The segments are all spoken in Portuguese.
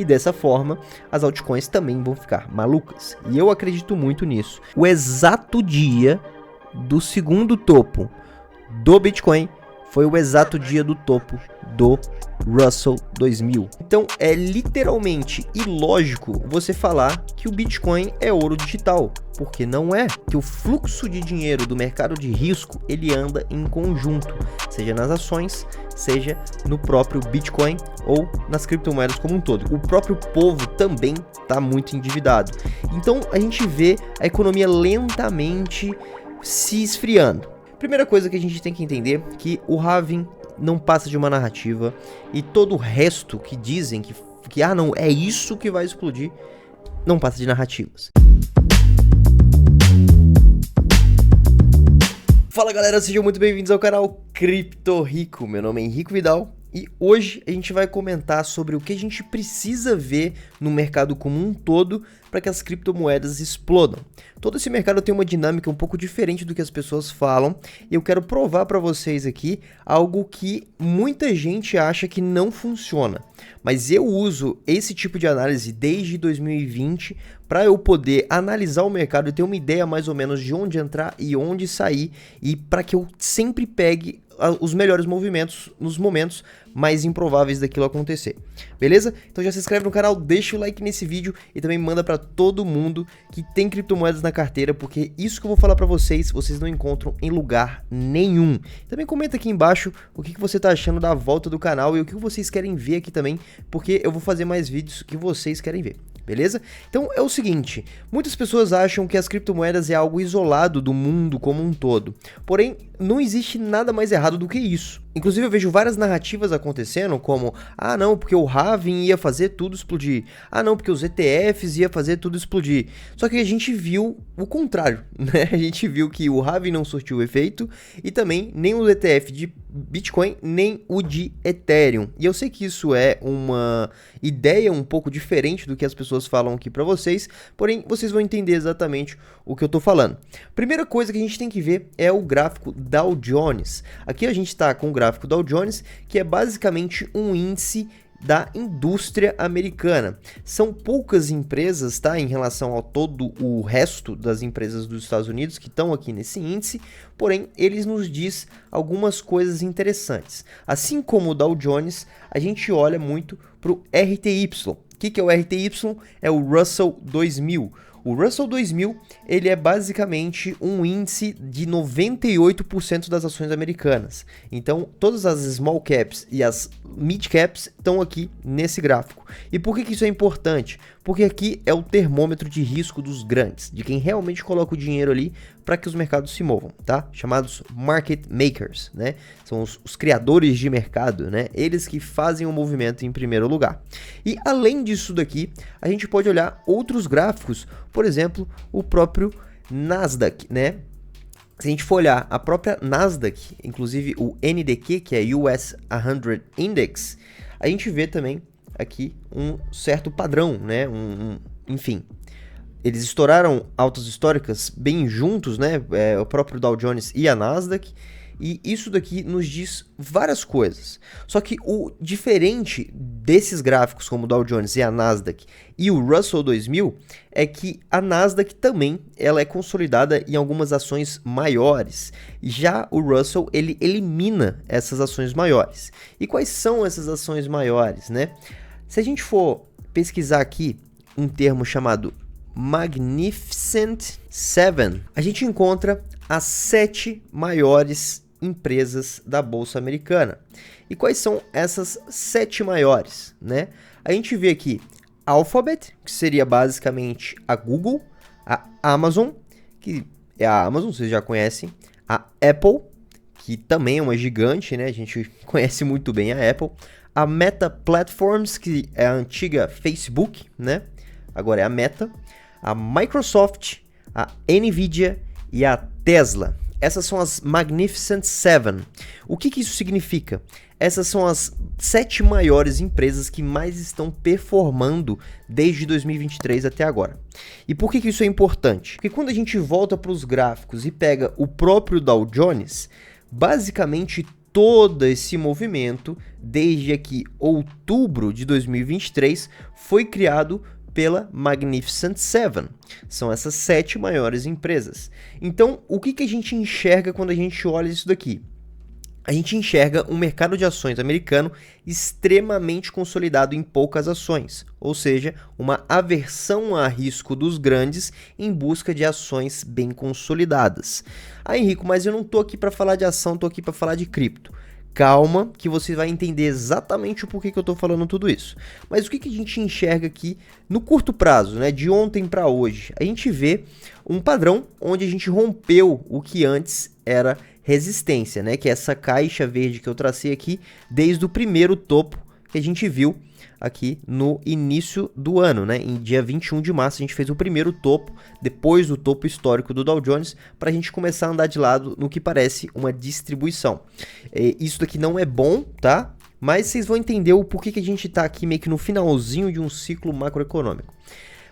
e dessa forma as altcoins também vão ficar malucas. E eu acredito muito nisso. O exato dia do segundo topo do Bitcoin foi o exato dia do topo do Russell 2000. Então é literalmente ilógico você falar que o Bitcoin é ouro digital, porque não é. Que o fluxo de dinheiro do mercado de risco ele anda em conjunto, seja nas ações, seja no próprio Bitcoin ou nas criptomoedas como um todo. O próprio povo também está muito endividado. Então a gente vê a economia lentamente se esfriando. Primeira coisa que a gente tem que entender é que o halving não passa de uma narrativa e todo o resto que dizem que não, é isso que vai explodir, não passa de narrativas. Fala galera, sejam muito bem-vindos ao canal Cripto Rico. Meu nome é Henrique Vidal e hoje a gente vai comentar sobre o que a gente precisa ver no mercado como um todo para que as criptomoedas explodam. Todo esse mercado tem uma dinâmica um pouco diferente do que as pessoas falam e eu quero provar para vocês aqui algo que muita gente acha que não funciona. Mas eu uso esse tipo de análise desde 2020 para eu poder analisar o mercado e ter uma ideia mais ou menos de onde entrar e onde sair e para que eu sempre pegue os melhores movimentos nos momentos mais improváveis daquilo acontecer, beleza? Então já se inscreve no canal, deixa o like nesse vídeo e também manda para todo mundo que tem criptomoedas na carteira, porque isso que eu vou falar para vocês não encontram em lugar nenhum. Também comenta aqui embaixo o que você tá achando da volta do canal e o que vocês querem ver aqui também, porque eu vou fazer mais vídeos que vocês querem ver. Beleza? Então é o seguinte, muitas pessoas acham que as criptomoedas é algo isolado do mundo como um todo, porém não existe nada mais errado do que isso. Inclusive eu vejo várias narrativas acontecendo como, não, porque o halving ia fazer tudo explodir, não, porque os ETFs ia fazer tudo explodir. Só que a gente viu o contrário, né? A gente viu que o halving não surtiu efeito e também nem o ETF de Bitcoin, nem o de Ethereum. E eu sei que isso é uma ideia um pouco diferente do que as pessoas falam aqui pra vocês, porém vocês vão entender exatamente o que eu tô falando. Primeira coisa que a gente tem que ver é o gráfico Dow Jones. Aqui a gente tá com o gráfico Dow Jones, que é basicamente um índice da indústria americana. São poucas empresas, tá, em relação ao todo o resto das empresas dos Estados Unidos que estão aqui nesse índice, porém eles nos diz algumas coisas interessantes. Assim como o Dow Jones, a gente olha muito para o RTY. O que é o RTY? É o Russell 2000. O Russell 2000, ele é basicamente um índice de 98% das ações americanas. Então, todas as small caps e as mid caps estão aqui nesse gráfico. E por que isso é importante? Porque aqui é o termômetro de risco dos grandes, de quem realmente coloca o dinheiro ali para que os mercados se movam, tá? Chamados market makers, né? São os criadores de mercado, né? Eles que fazem o movimento em primeiro lugar. E além disso daqui, a gente pode olhar outros gráficos, por exemplo, o próprio Nasdaq, né? Se a gente for olhar a própria Nasdaq, inclusive o NDQ, que é US 100 Index, a gente vê também aqui um certo padrão, né? Enfim, eles estouraram altas históricas bem juntos, né? O próprio Dow Jones e a Nasdaq. E isso daqui nos diz várias coisas. Só que o diferente desses gráficos como o Dow Jones e a Nasdaq e o Russell 2000 é que a Nasdaq também ela é consolidada em algumas ações maiores. Já o Russell ele elimina essas ações maiores. E quais são essas ações maiores, né? Se a gente for pesquisar aqui um termo chamado Magnificent Seven, a gente encontra as 7 maiores empresas da Bolsa Americana. E quais são essas 7 maiores, né? A gente vê aqui Alphabet, que seria basicamente a Google, a Amazon, que é a Amazon, vocês já conhecem, a Apple, que também é uma gigante, né? A gente conhece muito bem a Apple, a Meta Platforms, que é a antiga Facebook, né? Agora é a Meta, a Microsoft, a Nvidia e a Tesla. Essas são as Magnificent Seven. O que isso significa? Essas são as 7 maiores empresas que mais estão performando desde 2023 até agora. E por que isso é importante? Porque quando a gente volta para os gráficos e pega o próprio Dow Jones, basicamente todo esse movimento, desde aqui outubro de 2023, foi criado pela Magnificent Seven. São essas 7 maiores empresas. Então, o que a gente enxerga quando a gente olha isso daqui? A gente enxerga um mercado de ações americano extremamente consolidado em poucas ações, ou seja, uma aversão a risco dos grandes em busca de ações bem consolidadas. Ah, Henrico, mas eu não tô aqui para falar de ação, tô aqui para falar de cripto. Calma, que você vai entender exatamente o porquê que eu tô falando tudo isso. Mas o que a gente enxerga aqui no curto prazo, né, de ontem para hoje? A gente vê um padrão onde a gente rompeu o que antes era resistência, né, que é essa caixa verde que eu tracei aqui desde o primeiro topo que a gente viu aqui no início do ano, né? Em dia 21 de março a gente fez o primeiro topo, depois do topo histórico do Dow Jones, para a gente começar a andar de lado no que parece uma distribuição. Isso daqui não é bom, tá? Mas vocês vão entender o porquê que a gente está aqui meio que no finalzinho de um ciclo macroeconômico.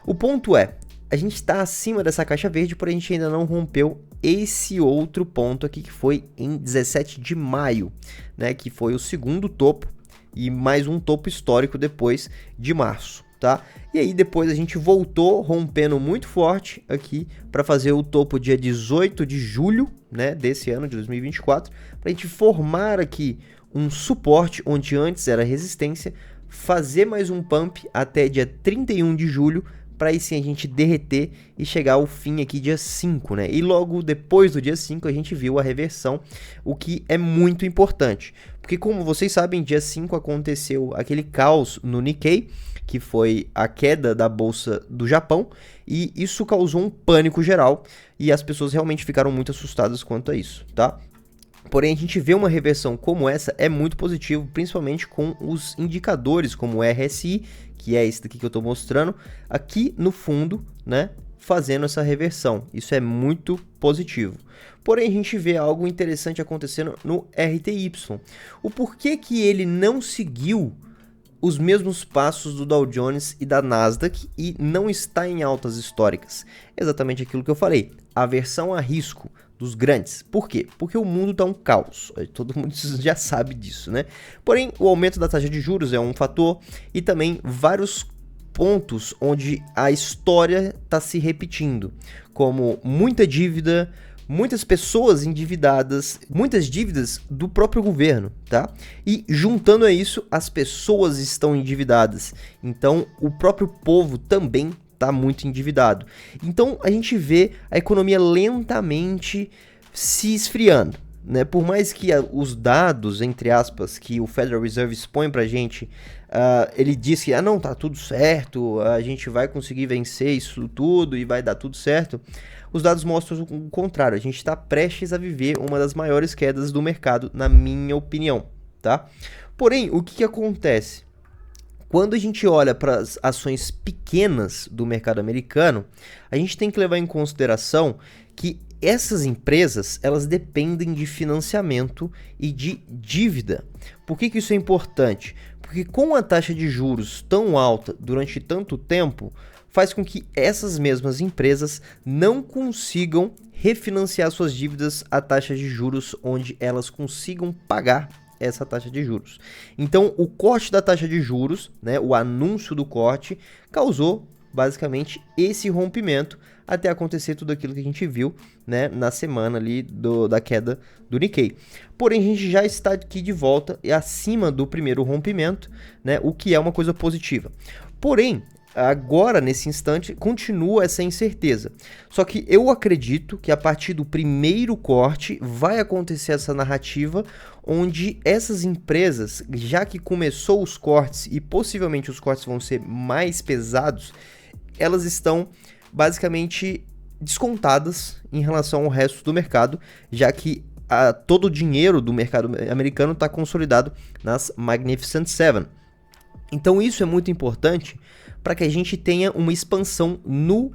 O ponto é, a gente está acima dessa caixa verde, porém a gente ainda não rompeu esse outro ponto aqui que foi em 17 de maio, né? Que foi o segundo topo e mais um topo histórico depois de março, tá? E aí depois a gente voltou rompendo muito forte aqui para fazer o topo dia 18 de julho, né, desse ano de 2024, para a gente formar aqui um suporte onde antes era resistência, fazer mais um pump até dia 31 de julho, para aí sim a gente derreter e chegar ao fim aqui dia 5, né? E logo depois do dia 5 a gente viu a reversão, o que é muito importante. Porque como vocês sabem, dia 5 aconteceu aquele caos no Nikkei, que foi a queda da bolsa do Japão, e isso causou um pânico geral, e as pessoas realmente ficaram muito assustadas quanto a isso, tá? Porém, a gente vê uma reversão como essa é muito positivo, principalmente com os indicadores como o RSI, que é esse daqui que eu estou mostrando, aqui no fundo, né, fazendo essa reversão. Isso é muito positivo. Porém, a gente vê algo interessante acontecendo no RTY. O porquê que ele não seguiu os mesmos passos do Dow Jones e da Nasdaq e não está em altas históricas? Exatamente aquilo que eu falei, aversão a risco dos grandes. Por quê? Porque o mundo está um caos. Todo mundo já sabe disso, né? Porém, o aumento da taxa de juros é um fator e também vários pontos onde a história está se repetindo, como muita dívida, muitas pessoas endividadas, muitas dívidas do próprio governo, tá? E juntando a isso, as pessoas estão endividadas. Então, o próprio povo também está muito endividado. Então a gente vê a economia lentamente se esfriando, né? Por mais que os dados, entre aspas, que o Federal Reserve expõe para a gente, ele diz que não, tá tudo certo, a gente vai conseguir vencer isso tudo e vai dar tudo certo. Os dados mostram o contrário, a gente está prestes a viver uma das maiores quedas do mercado, na minha opinião, tá? Porém, o que acontece? Quando a gente olha para as ações pequenas do mercado americano, a gente tem que levar em consideração que essas empresas, elas dependem de financiamento e de dívida. Por que isso é importante? Porque com a taxa de juros tão alta durante tanto tempo, faz com que essas mesmas empresas não consigam refinanciar suas dívidas a taxas de juros onde elas consigam pagar essa taxa de juros. Então, o corte da taxa de juros, né, o anúncio do corte, causou basicamente esse rompimento até acontecer tudo aquilo que a gente viu, né, na semana ali da queda do Nikkei. Porém, a gente já está aqui de volta e acima do primeiro rompimento, né, o que é uma coisa positiva. Porém, agora, nesse instante, continua essa incerteza. Só que eu acredito que a partir do primeiro corte vai acontecer essa narrativa onde essas empresas, já que começou os cortes e possivelmente os cortes vão ser mais pesados, elas estão basicamente descontadas em relação ao resto do mercado, já que todo o dinheiro do mercado americano está consolidado nas Magnificent Seven. Então isso é muito importante para que a gente tenha uma expansão no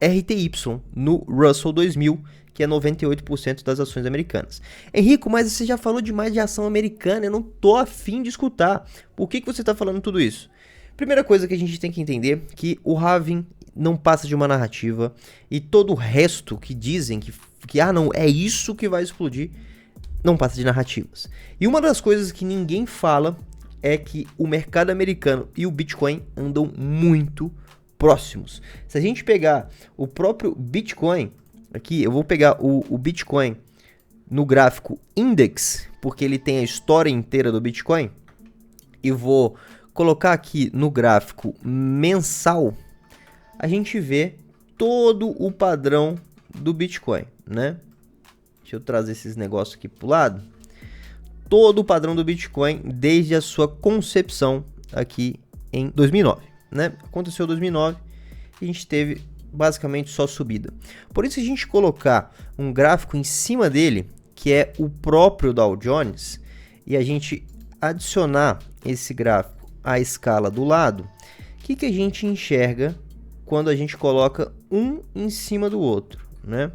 RTY, no Russell 2000, que é 98% das ações americanas. Henrico, mas você já falou demais de ação americana, eu não tô afim de escutar. Por que você está falando tudo isso? Primeira coisa que a gente tem que entender é que o halving não passa de uma narrativa e todo o resto que dizem que não, é isso que vai explodir, não passa de narrativas. E uma das coisas que ninguém fala é que o mercado americano e o Bitcoin andam muito próximos. Se a gente pegar o próprio Bitcoin, aqui eu vou pegar o Bitcoin no gráfico Index, porque ele tem a história inteira do Bitcoin, e vou colocar aqui no gráfico mensal, a gente vê todo o padrão do Bitcoin, né? Deixa eu trazer esses negócios aqui para o lado. Todo o padrão do Bitcoin desde a sua concepção aqui em 2009, né? Aconteceu em 2009 e a gente teve basicamente só subida. Por isso, se a gente colocar um gráfico em cima dele, que é o próprio Dow Jones, e a gente adicionar esse gráfico à escala do lado, o que a gente enxerga quando a gente coloca um em cima do outro, né?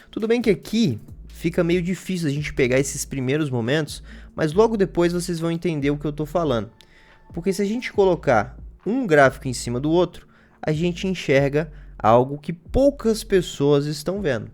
Tudo bem que aqui fica meio difícil a gente pegar esses primeiros momentos, mas logo depois vocês vão entender o que eu estou falando. Porque se a gente colocar um gráfico em cima do outro, a gente enxerga algo que poucas pessoas estão vendo.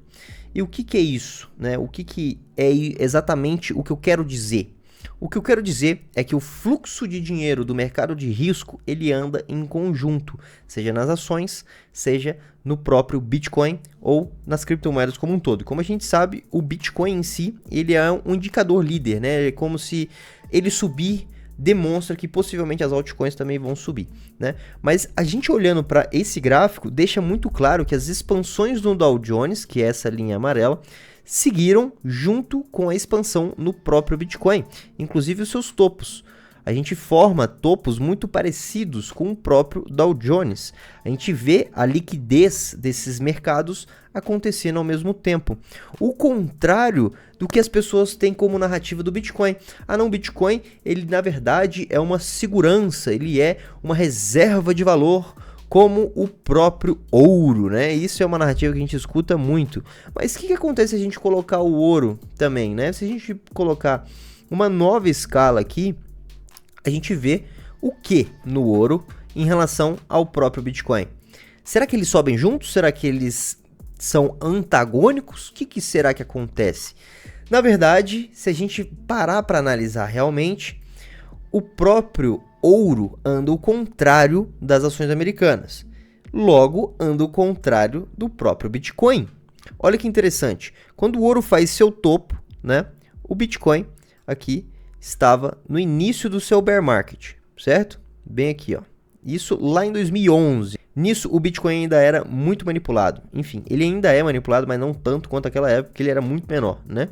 E o que é isso, né? O que é exatamente o que eu quero dizer? O que eu quero dizer é que o fluxo de dinheiro do mercado de risco, ele anda em conjunto, seja nas ações, seja no próprio Bitcoin ou nas criptomoedas como um todo. Como a gente sabe, o Bitcoin em si, ele é um indicador líder, né? É como se ele subir demonstra que possivelmente as altcoins também vão subir, né? Mas a gente olhando para esse gráfico, deixa muito claro que as expansões do Dow Jones, que é essa linha amarela, seguiram junto com a expansão no próprio Bitcoin, inclusive os seus topos. A gente forma topos muito parecidos com o próprio Dow Jones. A gente vê a liquidez desses mercados acontecendo ao mesmo tempo. O contrário do que as pessoas têm como narrativa do Bitcoin. O Bitcoin, ele na verdade é uma segurança, ele é uma reserva de valor, como o próprio ouro, né? Isso é uma narrativa que a gente escuta muito. Mas o que acontece se a gente colocar o ouro também, né? Se a gente colocar uma nova escala aqui, a gente vê o que no ouro em relação ao próprio Bitcoin. Será que eles sobem juntos? Será que eles são antagônicos? O que será que acontece? Na verdade, se a gente parar para analisar realmente, o próprio ouro anda ao contrário das ações americanas. Logo, anda ao contrário do próprio Bitcoin. Olha que interessante. Quando o ouro faz seu topo, né, o Bitcoin aqui estava no início do seu bear market, certo? Bem aqui, ó. Isso lá em 2011. Nisso, o Bitcoin ainda era muito manipulado. Enfim, ele ainda é manipulado, mas não tanto quanto aquela época, porque ele era muito menor, né?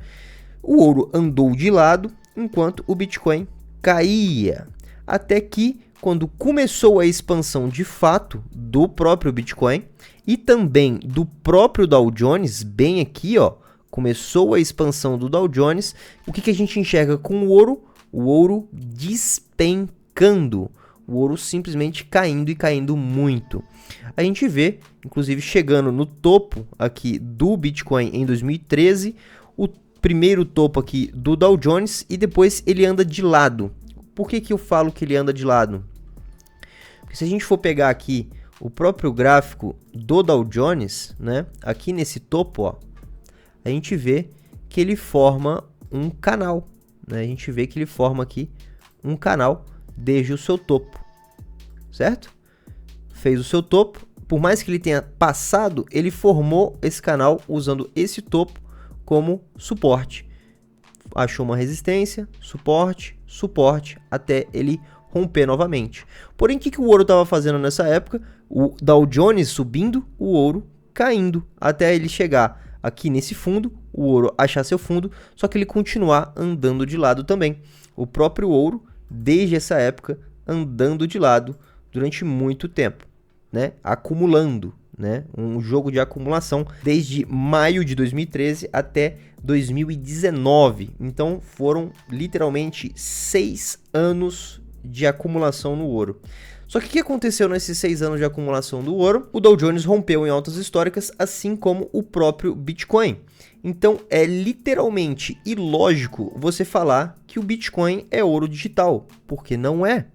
O ouro andou de lado, enquanto o Bitcoin caía. Até que, quando começou a expansão de fato do próprio Bitcoin e também do próprio Dow Jones, bem aqui, ó, começou a expansão do Dow Jones, o que a gente enxerga com o ouro? O ouro despencando, o ouro simplesmente caindo e caindo muito. A gente vê, inclusive, chegando no topo aqui do Bitcoin em 2013, o primeiro topo aqui do Dow Jones e depois ele anda de lado. Por que eu falo que ele anda de lado? Porque se a gente for pegar aqui o próprio gráfico do Dow Jones, né, aqui nesse topo, ó, a gente vê que ele forma um canal, né? A gente vê que ele forma aqui um canal desde o seu topo, certo? Fez o seu topo, por mais que ele tenha passado, ele formou esse canal usando esse topo como suporte. Achou uma resistência, suporte, suporte, até ele romper novamente. Porém, o que o ouro estava fazendo nessa época? O Dow Jones subindo, o ouro caindo, até ele chegar aqui nesse fundo, o ouro achar seu fundo, só que ele continuar andando de lado também. O próprio ouro, desde essa época, andando de lado durante muito tempo, né? Acumulando, né? Um jogo de acumulação desde maio de 2013 até 2019. Então foram literalmente 6 anos de acumulação no ouro. Só que o que aconteceu nesses 6 anos de acumulação do ouro? O Dow Jones rompeu em altas históricas, assim como o próprio Bitcoin. Então é literalmente ilógico você falar que o Bitcoin é ouro digital, porque não é.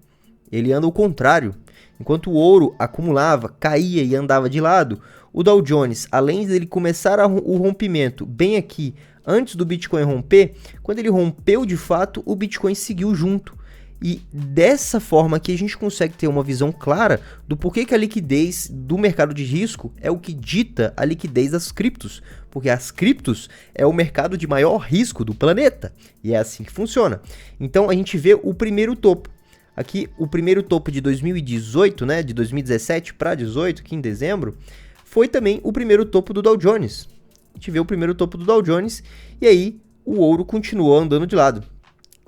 Ele anda ao contrário. Enquanto o ouro acumulava, caía e andava de lado, o Dow Jones, além dele começar o rompimento bem aqui antes do Bitcoin romper, quando ele rompeu de fato, o Bitcoin seguiu junto. E dessa forma aqui a gente consegue ter uma visão clara do porquê que a liquidez do mercado de risco é o que dita a liquidez das criptos. Porque as criptos é o mercado de maior risco do planeta. E é assim que funciona. Então a gente vê o primeiro topo. Aqui o primeiro topo de 2018, né, de 2017 para 2018, aqui em dezembro, foi também o primeiro topo do Dow Jones. A gente vê o primeiro topo do Dow Jones e aí o ouro continuou andando de lado.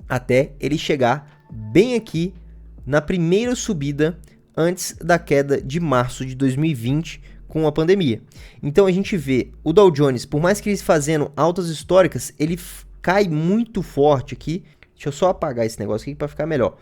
Até ele chegar bem aqui na primeira subida antes da queda de março de 2020 com a pandemia. Então a gente vê o Dow Jones, por mais que ele fazendo altas históricas, ele cai muito forte aqui. Deixa eu só apagar esse negócio aqui para ficar melhor.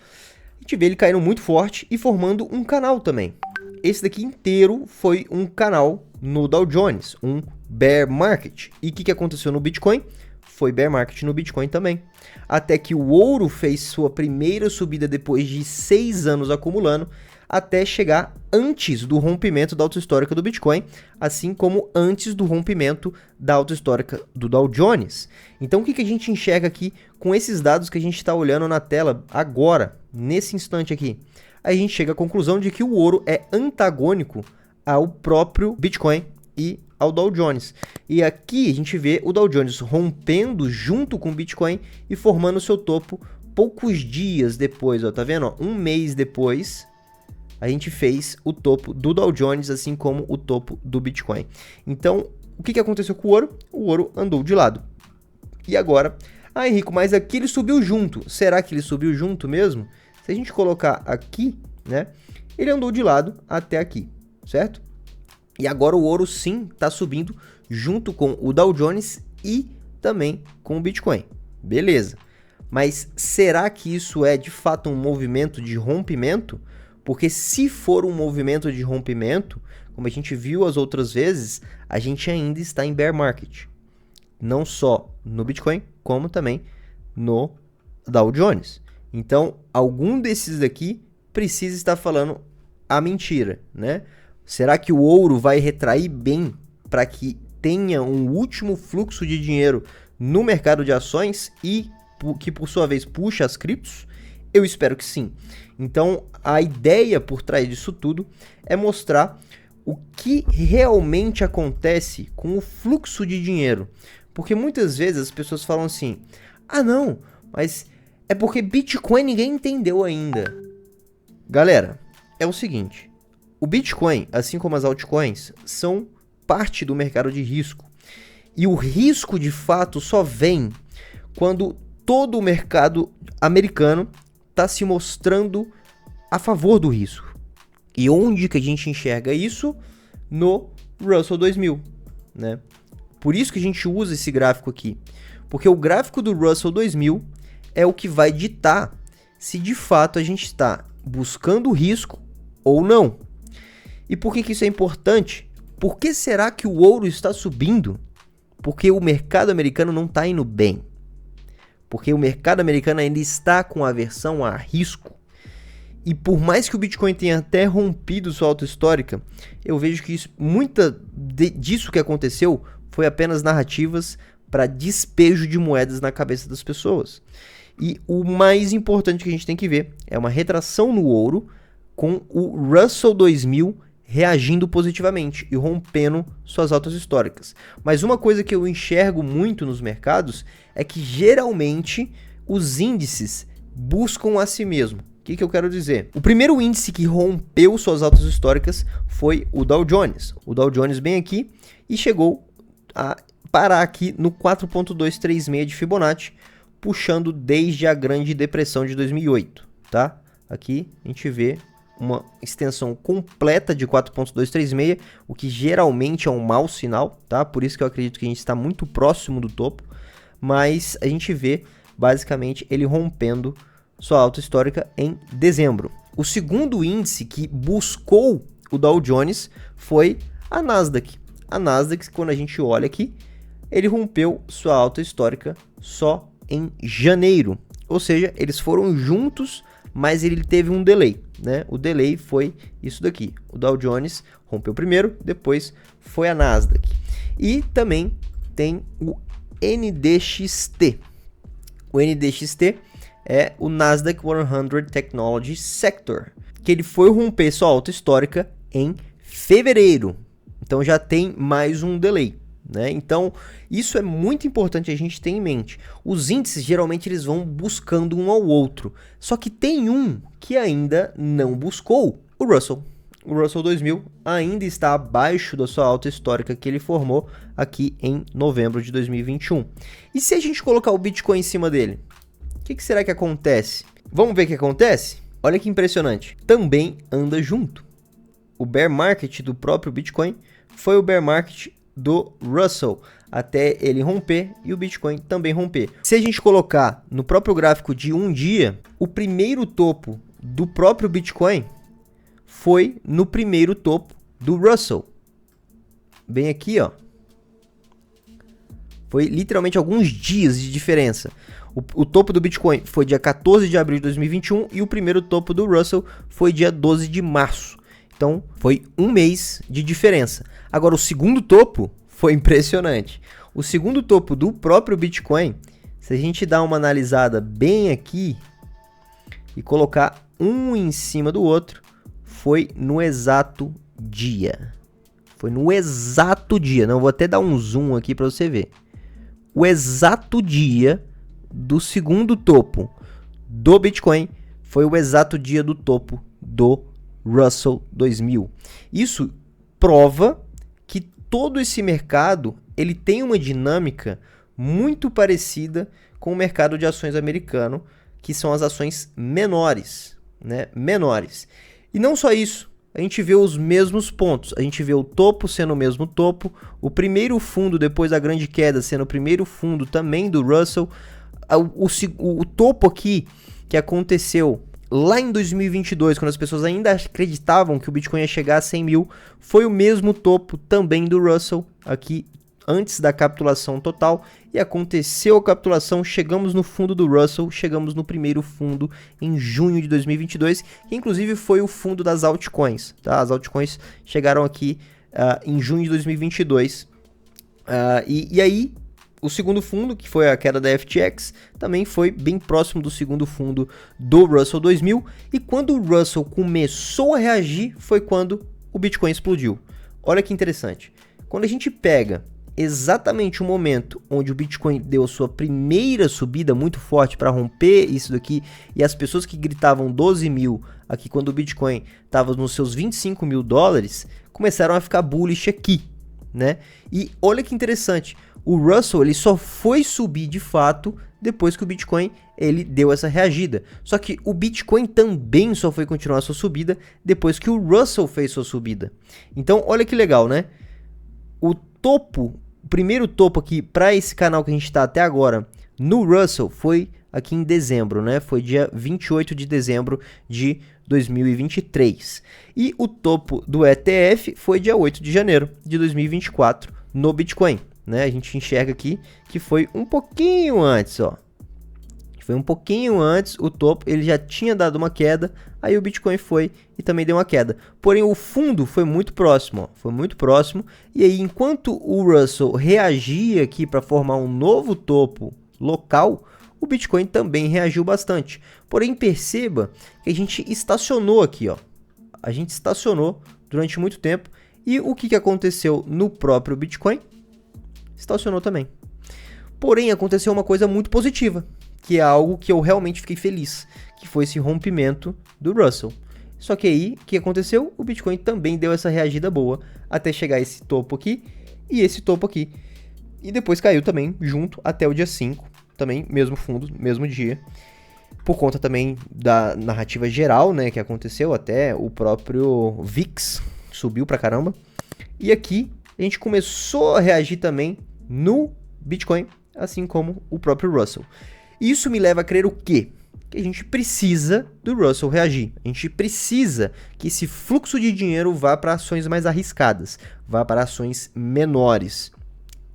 A gente vê ele caindo muito forte e formando um canal também. Esse daqui inteiro foi um canal no Dow Jones, um bear market. E o que aconteceu no Bitcoin? Foi bear market no Bitcoin também. Até que o ouro fez sua primeira subida depois de 6 anos acumulando, até chegar antes do rompimento da alta histórica do Bitcoin, assim como antes do rompimento da alta histórica do Dow Jones. Então o que a gente enxerga aqui com esses dados que a gente está olhando na tela agora, nesse instante aqui? A gente chega à conclusão de que o ouro é antagônico ao próprio Bitcoin e ao Dow Jones. E aqui a gente vê o Dow Jones rompendo junto com o Bitcoin e formando seu topo poucos dias depois, ó, tá vendo? Ó, um mês depois, a gente fez o topo do Dow Jones, assim como o topo do Bitcoin. Então, o que aconteceu com o ouro? O ouro andou de lado. E agora? Ah, Henrico, mas aqui ele subiu junto. Será que ele subiu junto mesmo? Se a gente colocar aqui, né? Ele andou de lado até aqui, certo? E agora o ouro sim está subindo junto com o Dow Jones e também com o Bitcoin. Beleza. Mas será que isso é de fato um movimento de rompimento? Porque se for um movimento de rompimento, como a gente viu as outras vezes, a gente ainda está em bear market. Não só no Bitcoin, como também no Dow Jones. Então, algum desses daqui precisa estar falando a mentira, né? Será que o ouro vai retrair bem para que tenha um último fluxo de dinheiro no mercado de ações e que por sua vez puxa as criptos? Eu espero que sim. Então a ideia por trás disso tudo é mostrar o que realmente acontece com o fluxo de dinheiro. Porque muitas vezes as pessoas falam assim, ah não, mas é porque Bitcoin ninguém entendeu ainda. Galera, é o seguinte, o Bitcoin, assim como as altcoins, são parte do mercado de risco. E o risco de fato só vem quando todo o mercado americano está se mostrando a favor do risco. E onde que a gente enxerga isso? No Russell 2000, né? Por isso que a gente usa esse gráfico aqui. Porque o gráfico do Russell 2000 é o que vai ditar se de fato a gente está buscando risco ou não. E por que isso é importante? Por que será que o ouro está subindo? Porque o mercado americano não está indo bem. Porque o mercado americano ainda está com aversão a risco. E por mais que o Bitcoin tenha até rompido sua alta histórica, eu vejo que disso que aconteceu foi apenas narrativas para despejo de moedas na cabeça das pessoas. E o mais importante que a gente tem que ver é uma retração no ouro com o Russell 2000 reagindo positivamente e rompendo suas altas históricas. Mas uma coisa que eu enxergo muito nos mercados é que geralmente os índices buscam a si mesmo. O que eu quero dizer? O primeiro índice que rompeu suas altas históricas foi o Dow Jones. O Dow Jones bem aqui e chegou a parar aqui no 4.236 de Fibonacci, puxando desde a Grande Depressão de 2008, tá? Aqui a gente vê uma extensão completa de 4.236, o que geralmente é um mau sinal, tá? Por isso que eu acredito que a gente está muito próximo do topo, mas a gente vê basicamente ele rompendo sua alta histórica em dezembro. O segundo índice que buscou o Dow Jones foi a Nasdaq. A Nasdaq, quando a gente olha aqui, ele rompeu sua alta histórica só em janeiro. Ou seja, eles foram juntos, mas ele teve um delay, né? O delay foi isso daqui. O Dow Jones rompeu primeiro, depois foi a Nasdaq. E também tem o NDXT. O NDXT é o Nasdaq 100 Technology Sector, que ele foi romper sua alta histórica em fevereiro. Então já tem mais um delay, né? Então isso é muito importante a gente ter em mente. Os índices geralmente eles vão buscando um ao outro, só que tem um que ainda não buscou, o Russell. O Russell 2000 ainda está abaixo da sua alta histórica que ele formou aqui em novembro de 2021. E se a gente colocar o Bitcoin em cima dele, o que será que acontece? Vamos ver o que acontece? Olha que impressionante. Também anda junto. O bear market do próprio Bitcoin foi o bear market do Russell, até ele romper e o Bitcoin também romper. Se a gente colocar no próprio gráfico de um dia, o primeiro topo do próprio Bitcoin foi no primeiro topo do Russell. Bem aqui, ó. Foi literalmente alguns dias de diferença. O topo do Bitcoin foi dia 14 de abril de 2021 e o primeiro topo do Russell foi dia 12 de março. Então, foi um mês de diferença. Agora, o segundo topo foi impressionante. O segundo topo do próprio Bitcoin, se a gente dar uma analisada bem aqui e colocar um em cima do outro, foi no exato dia. Foi no exato dia. Não, vou até dar um zoom aqui para você ver. O exato dia do segundo topo do Bitcoin foi o exato dia do topo do Russell 2000. Isso prova que todo esse mercado ele tem uma dinâmica muito parecida com o mercado de ações americano, que são as ações menores, né? Menores. E não só isso, a gente vê os mesmos pontos. A gente vê o topo sendo o mesmo topo, o primeiro fundo depois da grande queda sendo o primeiro fundo também do Russell. O topo aqui que aconteceu lá em 2022, quando as pessoas ainda acreditavam que o Bitcoin ia chegar a 100 mil, foi o mesmo topo também do Russell, aqui antes da capitulação total, e aconteceu a capitulação, chegamos no fundo do Russell, chegamos no primeiro fundo em junho de 2022, que inclusive foi o fundo das altcoins, tá? As altcoins chegaram aqui em junho de 2022, e aí o segundo fundo, que foi a queda da FTX, também foi bem próximo do segundo fundo do Russell 2000. E quando o Russell começou a reagir, foi quando o Bitcoin explodiu. Olha que interessante. Quando a gente pega exatamente o momento onde o Bitcoin deu sua primeira subida muito forte para romper isso daqui, e as pessoas que gritavam 12 mil aqui quando o Bitcoin estava nos seus 25 mil dólares, começaram a ficar bullish aqui, né? E olha que interessante. O Russell ele só foi subir de fato depois que o Bitcoin ele deu essa reagida. Só que o Bitcoin também só foi continuar sua subida depois que o Russell fez sua subida. Então olha que legal, né? O primeiro topo aqui para esse canal que a gente está até agora no Russell foi aqui em dezembro, né? Foi dia 28 de dezembro de 2023. E o topo do ETF foi dia 8 de janeiro de 2024 no Bitcoin. Né? A gente enxerga aqui que foi um pouquinho antes, ó. Foi um pouquinho antes, o topo ele já tinha dado uma queda, aí o Bitcoin foi e também deu uma queda. Porém o fundo foi muito próximo, ó, foi muito próximo. E aí enquanto o Russell reagia aqui para formar um novo topo local, o Bitcoin também reagiu bastante. Porém perceba que a gente estacionou aqui, ó. A gente estacionou durante muito tempo e o que aconteceu no próprio Bitcoin? Estacionou também. Porém, aconteceu uma coisa muito positiva, que é algo que eu realmente fiquei feliz, que foi esse rompimento do Russell. Só que aí, o que aconteceu? O Bitcoin também deu essa reagida boa, até chegar esse topo aqui e esse topo aqui. E depois caiu também junto até o dia 5, também mesmo fundo, mesmo dia. Por conta também da narrativa geral, né, que aconteceu, até o próprio VIX subiu pra caramba. E aqui a gente começou a reagir também no Bitcoin, assim como o próprio Russell. Isso me leva a crer o quê? Que a gente precisa do Russell reagir. A gente precisa que esse fluxo de dinheiro vá para ações mais arriscadas, vá para ações menores.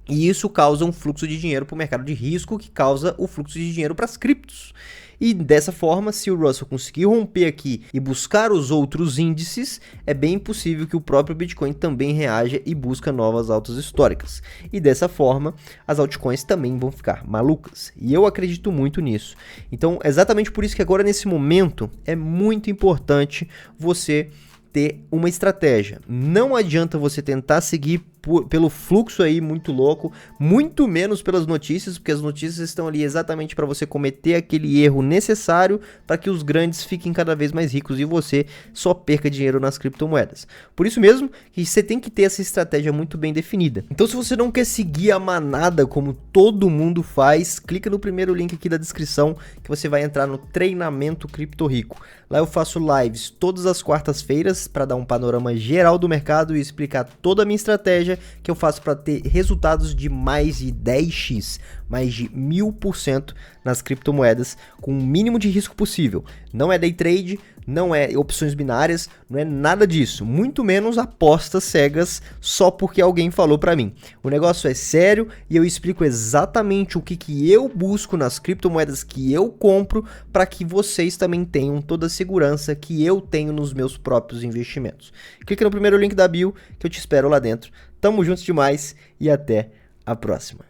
E isso causa um fluxo de dinheiro para o mercado de risco, que causa o fluxo de dinheiro para as criptos. E dessa forma, se o Russell conseguir romper aqui e buscar os outros índices, é bem possível que o próprio Bitcoin também reaja e busque novas altas históricas. E dessa forma, as altcoins também vão ficar malucas. E eu acredito muito nisso. Então, exatamente por isso que agora, nesse momento, é muito importante você ter uma estratégia. Não adianta você tentar seguir pelo fluxo aí muito louco, muito menos pelas notícias, porque as notícias estão ali exatamente para você cometer aquele erro necessário para que os grandes fiquem cada vez mais ricos e você só perca dinheiro nas criptomoedas. Por isso mesmo que você tem que ter essa estratégia muito bem definida. Então, se você não quer seguir a manada como todo mundo faz, clica no primeiro link aqui da descrição que você vai entrar no treinamento Cripto Rico. Lá eu faço lives todas as quartas-feiras para dar um panorama geral do mercado e explicar toda a minha estratégia que eu faço para ter resultados de mais de 10x, mais de 1000% nas criptomoedas com o mínimo de risco possível. Não é day trade, não é opções binárias, não é nada disso, muito menos apostas cegas só porque alguém falou para mim. O negócio é sério e eu explico exatamente o que eu busco nas criptomoedas que eu compro para que vocês também tenham toda a segurança que eu tenho nos meus próprios investimentos. Clica no primeiro link da bio que eu te espero lá dentro. Tamo juntos demais e até a próxima.